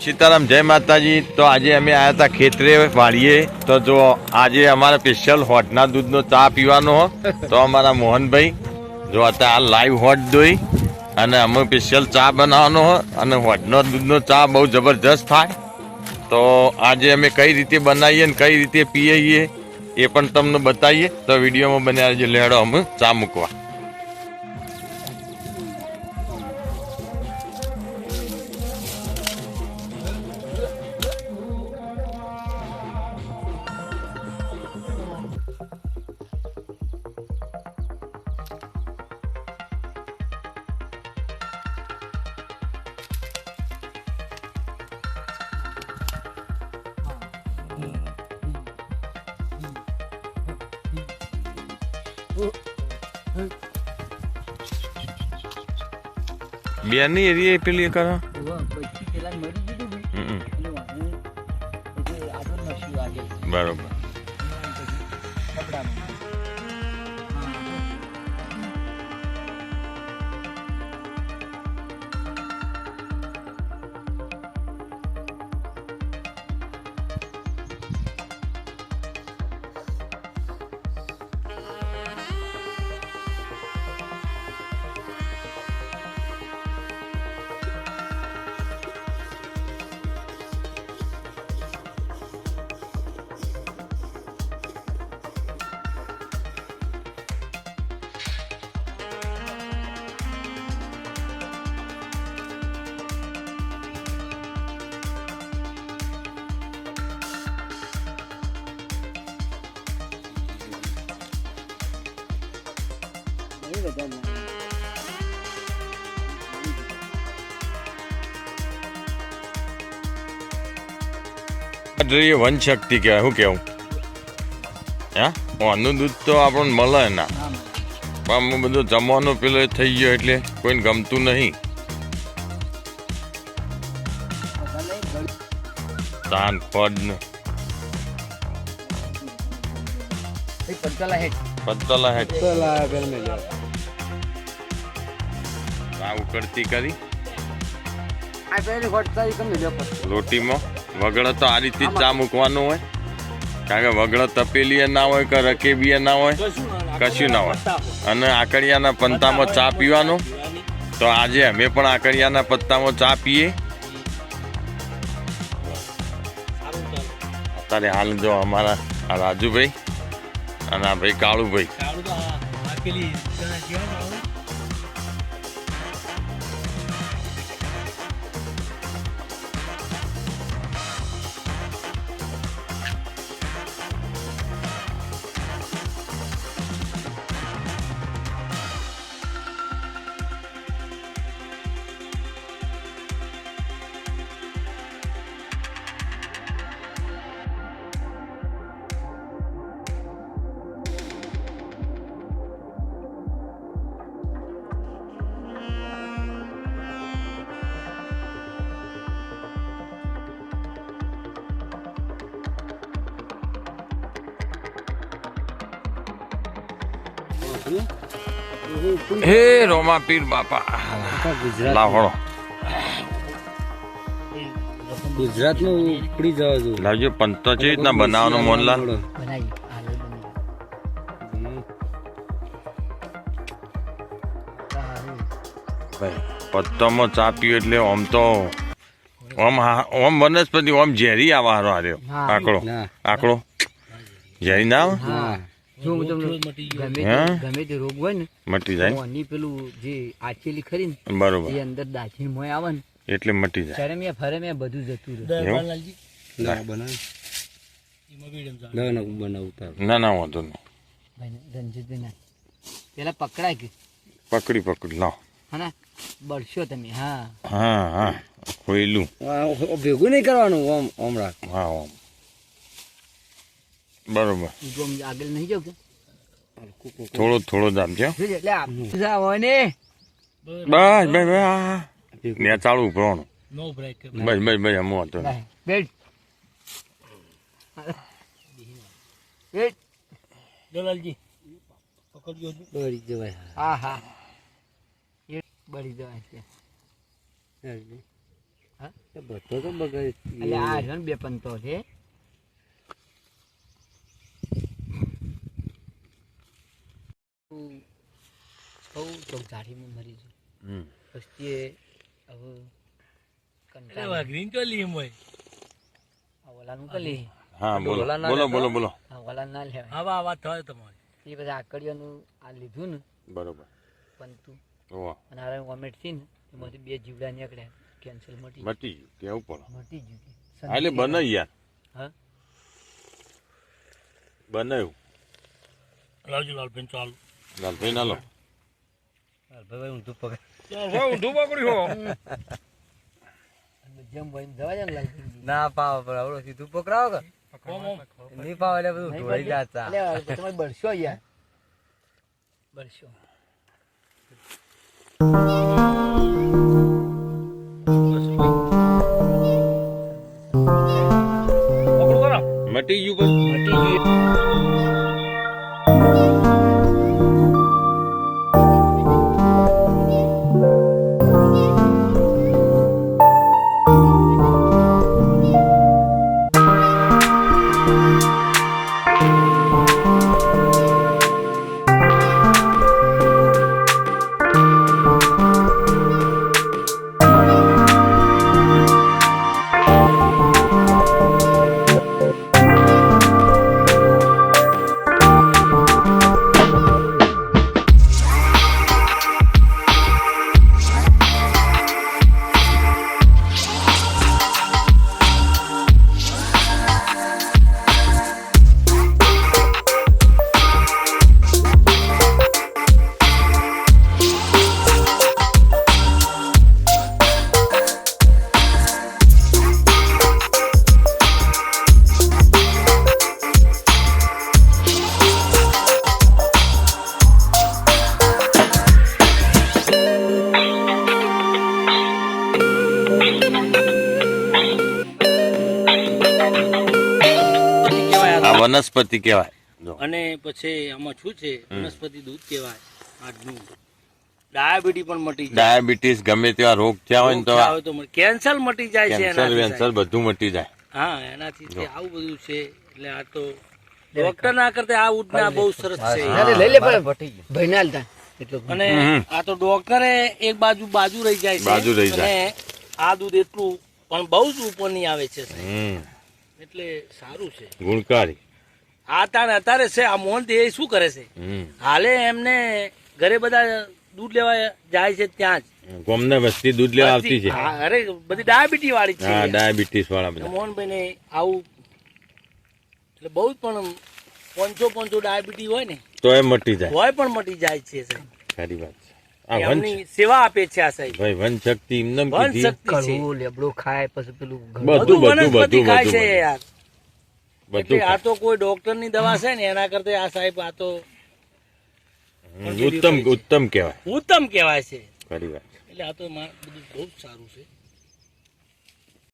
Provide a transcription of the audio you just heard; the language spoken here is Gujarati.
સીતારામ, જય માતાજી। તો આજે અમે આવ્યા હતા ખેતરે વાળીએ। તો જો આજે અમારે સ્પેશિયલ હોટના દૂધનો ચા પીવાનો હો। તો અમારા મોહનભાઈ જો અત્યારે લાઈવ હોટ દોઈ અને અમે સ્પેશિયલ ચા બનાવવાનો હો અને હોટનો દૂધનો ચા બહુ જબરજસ્ત થાય। તો આજે અમે કઈ રીતે બનાવીએ ને કઈ રીતે પીએ એ પણ તમને બતાવીએ। તો વિડીયોમાં બન્યા રહેજો। લેડો અમે ચા મૂકવા। બેની એરિયા પેલી કરો બરોબર। વન શક્તિ કહેવાય। શું કેવું હે? આનું દૂધ તો આપણને મળે ના, પણ અમે બધું જમવાનું પેલો થઈ ગયો એટલે કોઈને ગમતું નહીં। તાન ફળ ને પત્તલા હેઠ ઉકળતી કરી રોટીમાં વગડો તો આ રીતે ચા મૂકવાનું હોય, કારણ કે વગડો તપેલી ના હોય કે રકેબી ના હોય, કશું ના હોય। અને આકડિયાના પત્તામાં ચા પીવાનો। તો આજે અમે પણ આકડિયાના પત્તામાં ચા પીએ। અત્યારે હાલ જો અમારા આ રાજુભાઈ અને આ ભાઈ કાળુભાઈ હે રોમા પીર બાપા લાવડો ગુજરાત નું ઉપડી જવા દો લાવજો। પંતો છે રીતના બનાવવાનું મોહનલાલ? પત્તામાં ચા પીવું એટલે આમ તો આમ વનસ્પતિ આમ ઝેરી આવા હારો હાર્યો આકડો ઝેરી ના આવે? ગમે તે રોગ હોય ને મટી જાય પેલું જે આચેલી ખરી ને બરોબર, એ અંદર દાચી મોય આવે ને એટલે મટી જાય। ચરમિયા ફરમિયા બધું જતું ના ના વાંધો નહીં। રણજીતભાઈ ના પેલા પકડાય કે પકડી લાવ હા બળશો તમે। હા હા હા કોયલું ભેગું નહીં કરવાનું હમણાં। હા બરોબર, આગળ નહીં જાવ કે થોડો જ આપજો। બસ ભાઈ ચાલુ કરવાનું બસ અમુ હતો દલાલજી પકડજો બળી જવાય। હા હા બળી જવાય છે। હા બધો તો બગાડ એટલે આ રહ્યો ને 2 પંતો છે તો ગાડીમાં મરી ગયું પછી હવે કંટાળો ગ્રીન તો લીમ હોય આ ઓલાનું કલી હા બોલો બોલો બોલો બોલો આ ઓલા ના લેવાય આવા વાત થાય તમારી એ બધા આકડીઓનું આ લીધું ને બરોબર પંતું ઓહ અને આ વોમિટ થી ને એમાંથી 2 જીવડા નીકળ્યા કેન્સલ મટી મટી ગયું કેવું પડે મટી ગયું હા, એટલે બનાવી યાર હા બનાવ્યું લાવજો લાલબેન ચાલુ લાલભાઈ ના લો ભાઈ ઊંધું પકડ ઊંધું પકડ્યું જેમ ભાઈ જવા જાય ને લાલભાઈ ના પાવ પણ આવડો સીધું પકડાવો કે નહીં પાવ એટલે બધું ઢોળી જાતા એટલે તમે બળશો યાર બળશો મટી ગયું પણ મટી ગયું આ વનસ્પતિ કહેવાય જો અને પછી આમાં શું છે વનસ્પતિ દૂધ કહેવાય આજનું ડાયાબિટીસ પણ મટી જાય ડાયાબિટીસ ગમે તેવા રોગ થયા હોય ને તો કેન્સર મટી જાય છે કેન્સર એનાથી વેન્સર બધું મટી જાય હા એનાથી તે આવું બધું છે એટલે આ તો ડોક્ટર ના કરતા આ ઉડના બહુ સરસ છે લઈ લે ભાઈ ના હાલતા એટલું અને આ તો ડોક્ટરે એક બાજુ રહી જાય છે બાજુ રહી જાય. અને આ દૂધ એટલું પણ બહુ જ ઉપર ની આવે છે સાહેબ. એટલે સારું છે ગુણકારી આ તાણ અત્યારે છે આ મોહન એ શું કરે છે હાલે એમને ઘરે બધા દૂધ લેવા જાય છે ત્યાં જ ગોમને વસ્તી દૂધ લેવા આવતી છે હા, અરે બધી ડાયાબિટી વાળી છે હા ડાયાબિટીસ વાળા બધા મોહનભાઈ ને આવું એટલે બહુ જ પણ પોંચો ડાયાબિટી હોય ને તો એ મટી જાય હોય પણ મટી જાય છે સાહેબ ખરી વાત છે આ વંશ એમની સેવા આપે છે આ સાહેબ ભાઈ વન શક્તિ એમનેમ વન કીધી શક્તિ છે કડવું લેબડું ખાય પછી પેલું બધું બધું વનસ્પતિ બધું ખાય છે બધું યાર બધું એટલે આ તો કોઈ ડોક્ટર ની દવા છે ને એના કરતા આ સાહેબ આ તો ઉત્તમ ઉત્તમ કહેવાય ઉત્તમ કહેવાય છે ખરી વાત એટલે આ તો બધું બહુ જ સારું છે